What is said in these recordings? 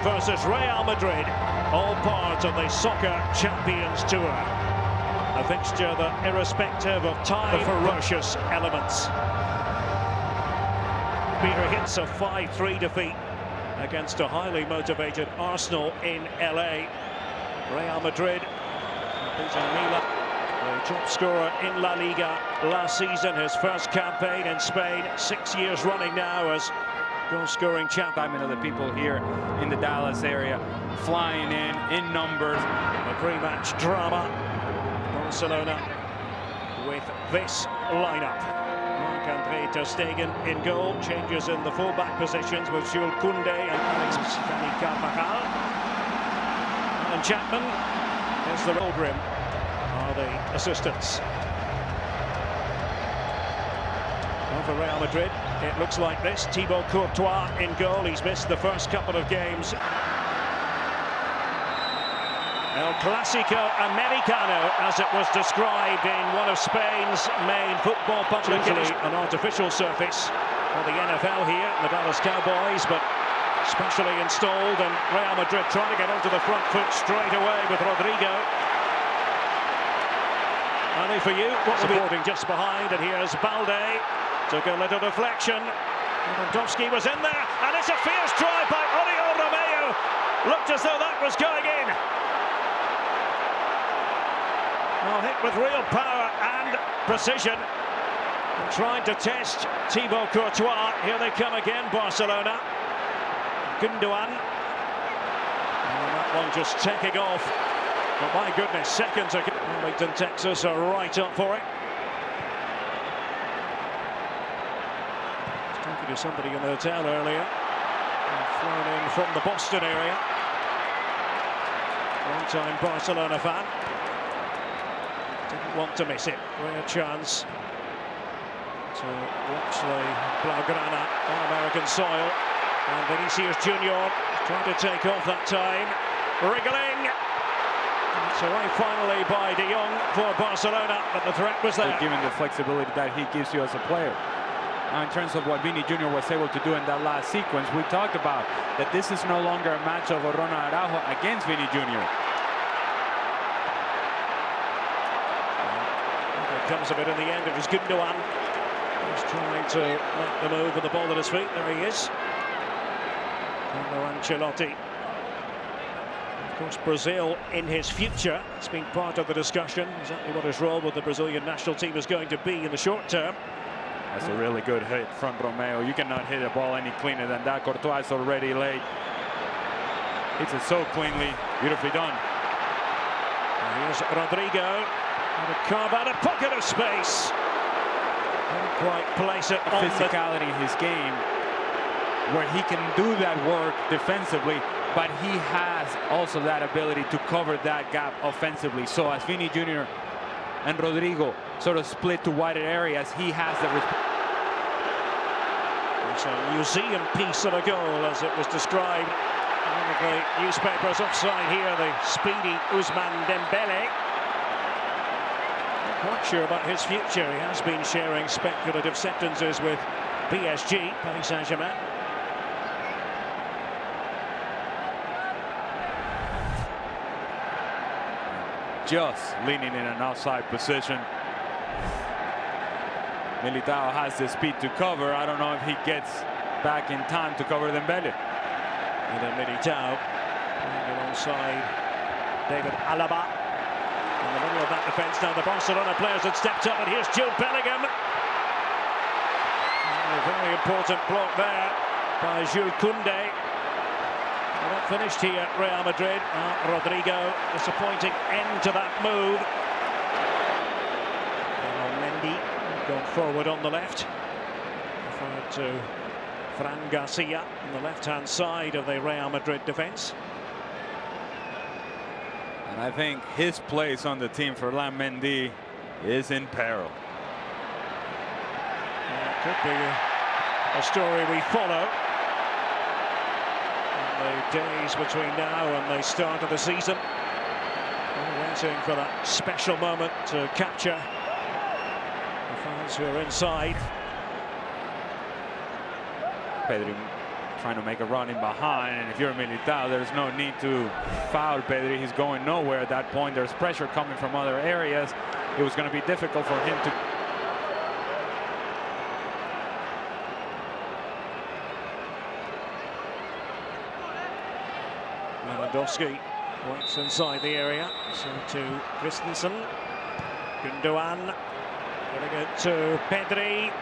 versus Real Madrid, all part of the Soccer Champions Tour. A fixture that, irrespective of time, the ferocious elements. Hіghlіghts a 5-3 defeat against a highly motivated Arsenal in LA. Real Madrid beating Milan, the top scorer in La Liga last season, his first campaign in Spain, 6 years running now as goal-scoring champ. I mean, of the people here in the Dallas area flying in numbers. A pre-match drama. Barcelona with this lineup. Marc-André ter Stegen in goal. Changes in the full-back positions with Jules Koundé and Alex Carvajal. And Chapman is the Pilgrim are the assistants. Well, for Real Madrid, it looks like this. Thibaut Courtois in goal. He's missed the first couple of games. El Clásico Americano, as it was described in one of Spain's main football publications. An artificial surface for the NFL here, the Dallas Cowboys, but specially installed, and Real Madrid trying to get onto the front foot straight away with Rodrigo. Ali for you, what's supporting just behind, and here's Balde. Took a little deflection. Lewandowski was in there, and it's a fierce drive by Oriol Romeo. Looked as though that was going in. Well, hit with real power and precision. And trying to test Thibaut Courtois. Here they come again, Barcelona. Gundogan. And that one just taking off. But my goodness, seconds ago. Arlington, Texas are right up for it. I was talking to somebody in the hotel earlier. Flown in from the Boston area. Long-time Barcelona fan. Didn't want to miss it. Rare chance to watch the Blaugrana on American soil. And Vinicius Junior trying to take off that time. Wriggling. It's away finally by De Jong for Barcelona, but the threat was there. Given the flexibility that he gives you as a player. Now, in terms of what Vini Jr. was able to do in that last sequence, we talked about that this is no longer a match of Ronald Araujo against Vini Jr. Comes of it in the end. It was Gundogan. He's trying to make the move with the ball at his feet. There he is. Carlo Ancelotti. Of course, Brazil in his future. It's been part of the discussion. Exactly what his role with the Brazilian national team is going to be in the short term. That's a really good hit from Romeo. You cannot hit a ball any cleaner than that. Courtois is already late. Hits it so cleanly. Beautifully done. And here's Rodrigo. And to carve out a pocket of space. Can't quite place it on physicality in his game, where he can do that work defensively, but he has also that ability to cover that gap offensively. So as Vini Jr. and Rodrigo sort of split to wider areas, he has the... It's a museum piece of a goal, as it was described in one of the newspapers. Offside here, the speedy Ousmane Dembélé. Not sure about his future. He has been sharing speculative sentences with PSG, Paris Saint-Germain. Just leaning in an outside position. Militao has the speed to cover. I don't know if he gets back in time to cover Dembélé. And then Militao playing alongside David Alaba. In the middle of that defence now, the Barcelona players had stepped up, and here's Jude Bellingham. A very important block there by Jules Koundé. Well, not finished here at Real Madrid. Rodrigo, disappointing end to that move. Mendy gone forward on the left. Referred to Fran Garcia on the left-hand side of the Real Madrid defence. And I think his place on the team for Mendy is in peril. It could be a story we follow in the days between now and the start of the season. We're waiting for that special moment to capture the fans who are inside. Pedri trying to make a run in behind, and if you're Militao, there's no need to foul Pedri. He's going nowhere at that point. There's pressure coming from other areas. It was going to be difficult for him to... Lewandowski works inside the area, so to Christensen. Gundogan getting it to Pedri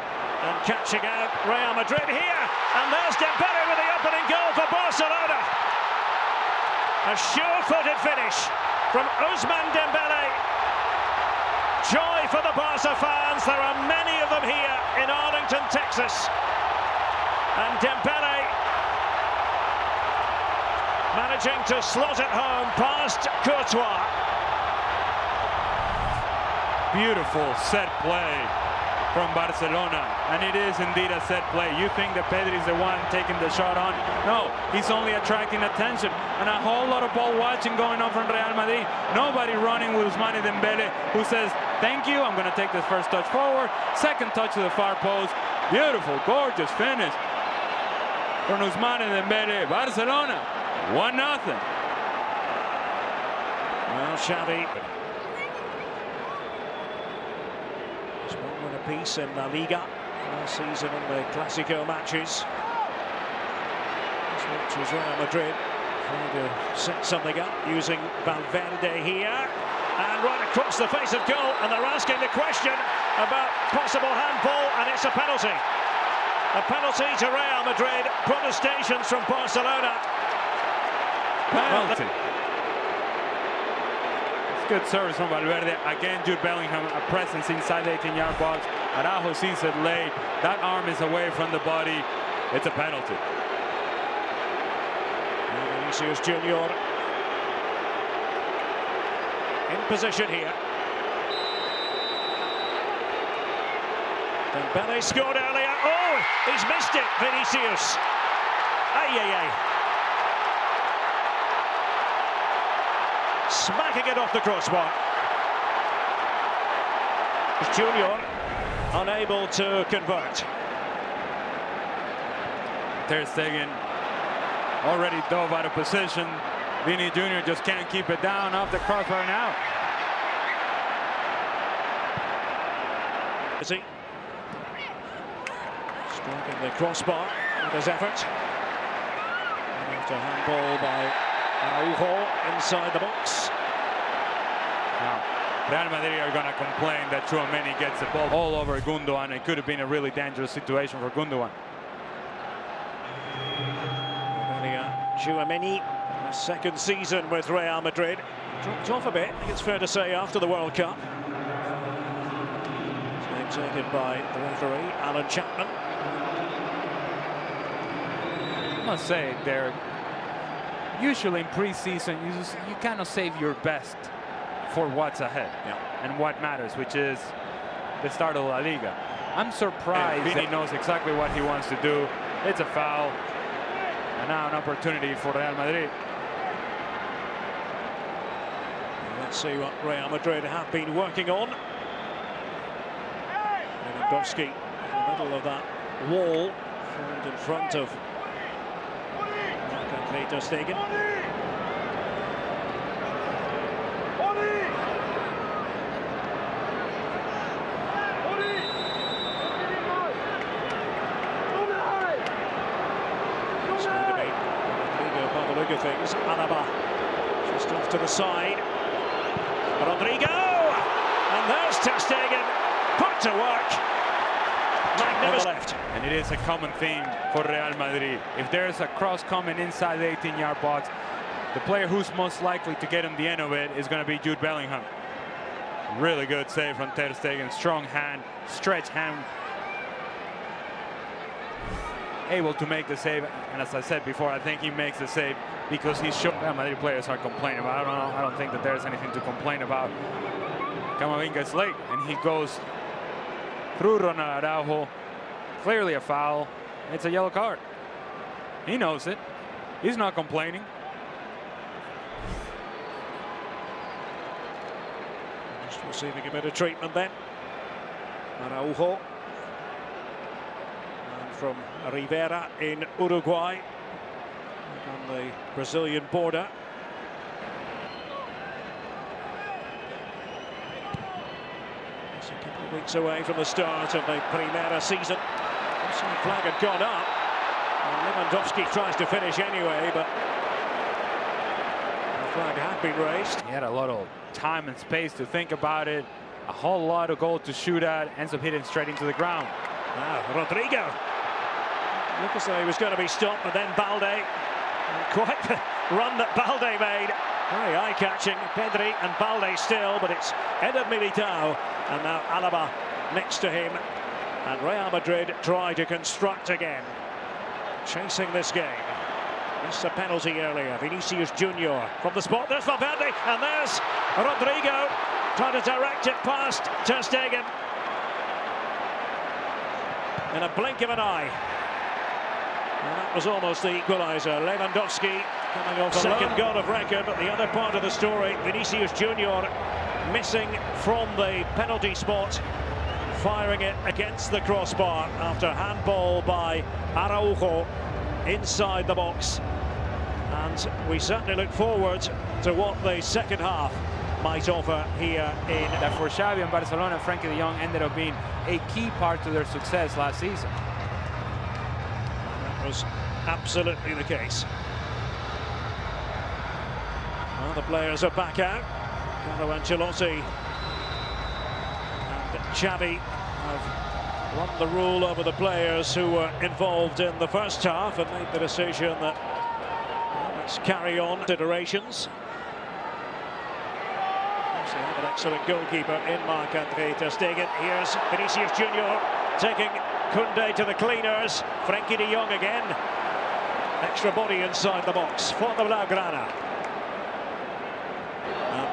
and catching out Real Madrid here, and there's Dembele with the opening goal for Barcelona. A sure-footed finish from Ousmane Dembele. Joy for the Barca fans. There are many of them here in Arlington, Texas, and Dembele managing to slot it home past Courtois. Beautiful set play from Barcelona, and it is indeed a set play. You think that Pedri is the one taking the shot on? No, he's only attracting attention, and a whole lot of ball watching going on from Real Madrid. Nobody running with Ousmane Dembele, who says, thank you, I'm going to take this first touch forward, second touch to the far post. Beautiful, gorgeous finish from Ousmane Dembele. Barcelona, 1-0. Well, Xavi. There's one win apiece in La Liga last season in the Clásico matches. This match was Real Madrid trying to set something up using Valverde here. And right across the face of goal, and they're asking the question about possible handball, and it's a penalty. A penalty to Real Madrid. Protestations from Barcelona. Penalty. It's good service from Valverde. Again, Jude Bellingham, a presence inside the 18-yard box. Araujo sees it late. That arm is away from the body. It's a penalty. Vinicius Junior in position here. Dembele scored earlier. Oh, he's missed it, Vinicius. Ay, ay, ay. Smacking it off the crossbar. Junior unable to convert. Ter Stegen already dove out of position. Vini Jr. just can't keep it down off the crossbar now. Is he striking the crossbar with his effort? And after handball by Araujo inside the box. Now, Real Madrid are going to complain that Tchouaméni gets the ball all over Gundogan. It could have been a really dangerous situation for Gundogan. Tchouaméni, second season with Real Madrid. Dropped off a bit, I think it's fair to say, after the World Cup. It's taken by the referee, Alan Chapman. I must say, they're usually in pre-season, you kind of save your best for what's ahead and what matters, which is the start of La Liga. I'm surprised that he knows exactly what he wants to do. It's a foul, and now an opportunity for Real Madrid. Let's see what Real Madrid have been working on. Lewandowski in the middle of that wall, formed in front of Ter Stegen. By the look of things, Alaba just off to the side. Rodrigo, and there's Ter Stegen put to work. Magnificent left. And it is a common theme for Real Madrid. If there's a cross coming inside the 18-yard box, the player who's most likely to get on the end of it is going to be Jude Bellingham. Really good save from Ter Stegen. Strong hand, stretch hand. Able to make the save. And as I said before, I think he makes the save because he's sure Real Madrid players are complaining about. I don't think that there's anything to complain about. Camavinga is late, and he goes through Ronald Araujo. Clearly a foul. It's a yellow card. He knows it. He's not complaining. Just receiving a bit of treatment then. Araujo. And from Rivera in Uruguay, on the Brazilian border. It's a couple of weeks away from the start of the Primera season. Offside flag had gone up, and Lewandowski tries to finish anyway, but the flag had been raised. He had a lot of time and space to think about it. A whole lot of goal to shoot at. Ends up hitting straight into the ground. Now, Rodrigo. Looked as though he was going to be stopped, but then Balde. And quite the run that Balde made. Very eye-catching. Pedri and Balde still, but it's Eder Militao. And now Alaba next to him. And Real Madrid try to construct again. Chasing this game. Missed a penalty earlier. Vinicius Junior from the spot. There's Valverde, and there's Rodrigo. Trying to direct it past Ter Stegen. In a blink of an eye. And that was almost the equaliser. Lewandowski coming off second goal of record, but the other part of the story, Vinicius Junior missing from the penalty spot, firing it against the crossbar after handball by Araujo inside the box. And we certainly look forward to what the second half might offer here in... That for Xavi and Barcelona, Frenkie de Jong ended up being a key part to their success last season. That was absolutely the case. Well, the players are back out. Carlo Ancelotti and Xavi have run the rule over the players who were involved in the first half and made the decision that, well, let's carry on iterations. They have an excellent goalkeeper in Marc-Andre Ter Stegen. Here's Vinicius Junior taking Koundé to the cleaners. Frenkie de Jong again. Extra body inside the box for the Blaugrana.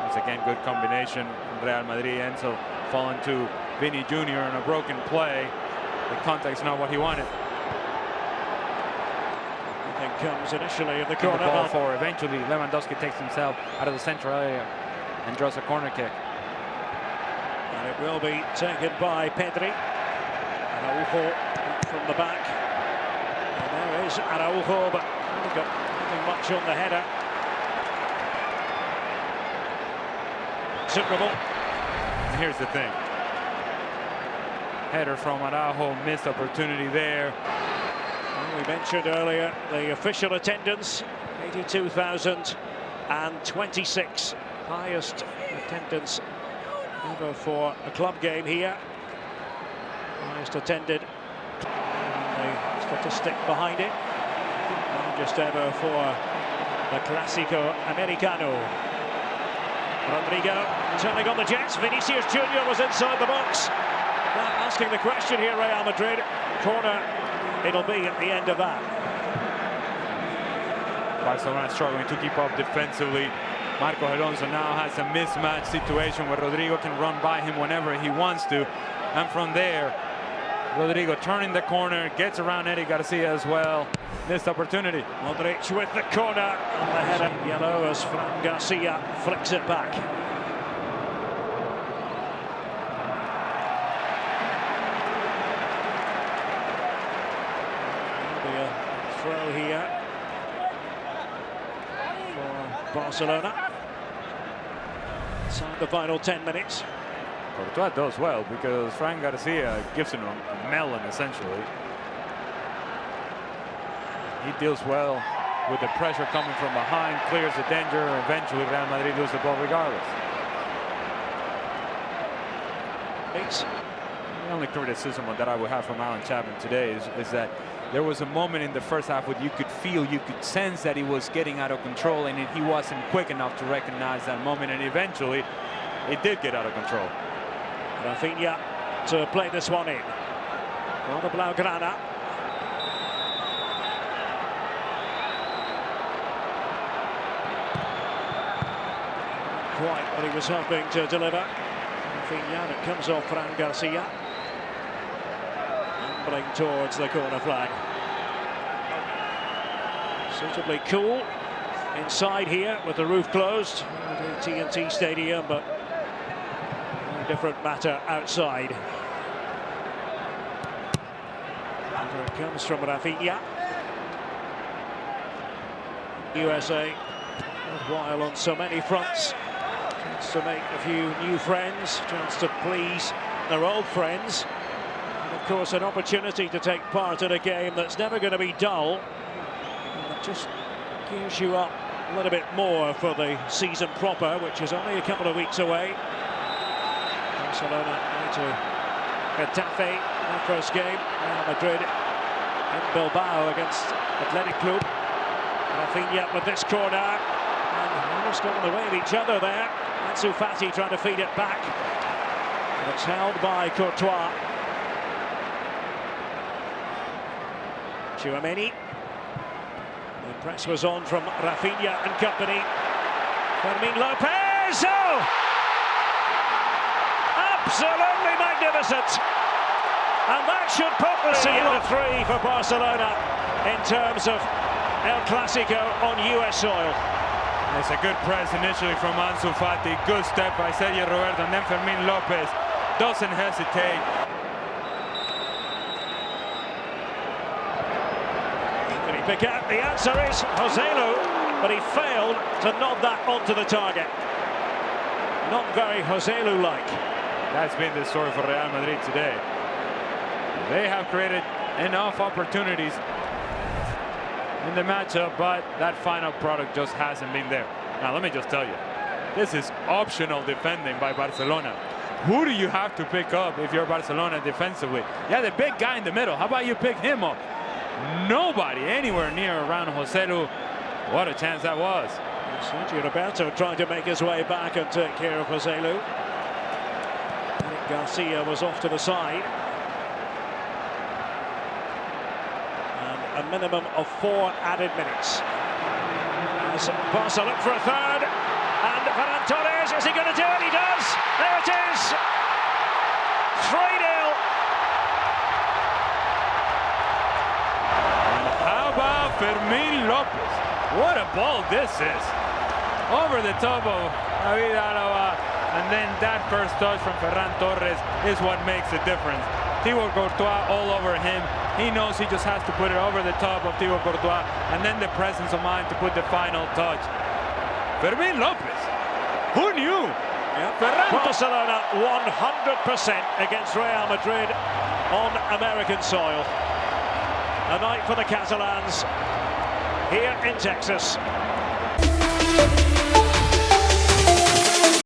It's again good combination from Real Madrid. Enzo falling to Vini Junior in a broken play. The contact is not what he wanted. Nothing comes initially in the corner. The ball for eventually Lewandowski takes himself out of the central area and draws a corner kick. And it will be taken by Pedri. Araujo from the back. And there is Araujo, but he got nothing much on the header. Superable. And here's the thing. Header from Araujo, missed opportunity there. Well, we mentioned earlier the official attendance, 82,026. Highest attendance ever for a club game here. Highest attended. And the statistic behind it. Largest ever for the Clásico Americano. Rodrigo turning on the jets. Vinicius Junior was inside the box. Now asking the question here, Real Madrid. Corner it'll be at the end of that. Barcelona struggling to keep up defensively. Marco Alonso now has a mismatch situation where Rodrigo can run by him whenever he wants to. And from there, Rodrigo turning the corner, gets around Eddie Garcia as well. Missed opportunity. Modric with the corner and the header. Yellow as Fran Garcia flicks it back. There'll be a throw here for Barcelona. Inside the final 10 minutes. Courtois does well because Fran Garcia gives him a melon essentially. He deals well with the pressure coming from behind, clears the danger, and eventually Real Madrid lose the ball regardless. The only criticism that I would have from Alan Chapman today is that there was a moment in the first half where you could feel, you could sense that he was getting out of control and he wasn't quick enough to recognize that moment, and eventually it did get out of control. Rafinha to play this one in for the Blaugrana. Quite what he was hoping to deliver. Rafinha, and it comes off Fran Garcia. Ambling towards the corner flag. Suitably cool inside here with the roof closed. The TNT Stadium, but a different matter outside. Here it comes from Rafinha. USA, while on so many fronts, chance to make a few new friends, chance to please their old friends, and of course an opportunity to take part in a game that's never going to be dull, and that just gears you up a little bit more for the season proper, which is only a couple of weeks away. Barcelona to Getafe, their first game. Real Madrid in Bilbao against Athletic Club. Rafinha with this corner, and almost got in the way of each other there. Ansu Fati trying to feed it back. And it's held by Courtois. Tchouaméni. The press was on from Rafinha and company. Fermin Lopez! Oh! Absolutely magnificent! And that should put the seal of 3 for Barcelona in terms of El Clasico on US soil. It's a good press initially from Ansu Fati. Good step by Sergio Roberto, and then Fermin Lopez doesn't hesitate. Did he pick out? The answer is Joselu, but he failed to nod that onto the target. Not very Joselu-like. That's been the story for Real Madrid today. They have created enough opportunities in the matchup, but that final product just hasn't been there. Now, let me just tell you, this is optional defending by Barcelona. Who do you have to pick up if you're Barcelona defensively? Yeah, the big guy in the middle. How about you pick him up? Nobody anywhere near around Joselu. What a chance that was. Sergio Roberto trying to make his way back and take care of Joselu. Garcia was off to the side. A minimum of 4 added minutes. As Barca look for a third, and Ferran Torres, is he going to do it? He does! There it is! 3-0. And how about Fermin Lopez? What a ball this is! Over the top of David Alaba, and then that first touch from Ferran Torres is what makes the difference. Thibaut Courtois all over him. He knows he just has to put it over the top of Thibaut Courtois, and then the presence of mind to put the final touch. Fermin Lopez, who knew? Yep. Barcelona 100% against Real Madrid on American soil. A night for the Catalans here in Texas.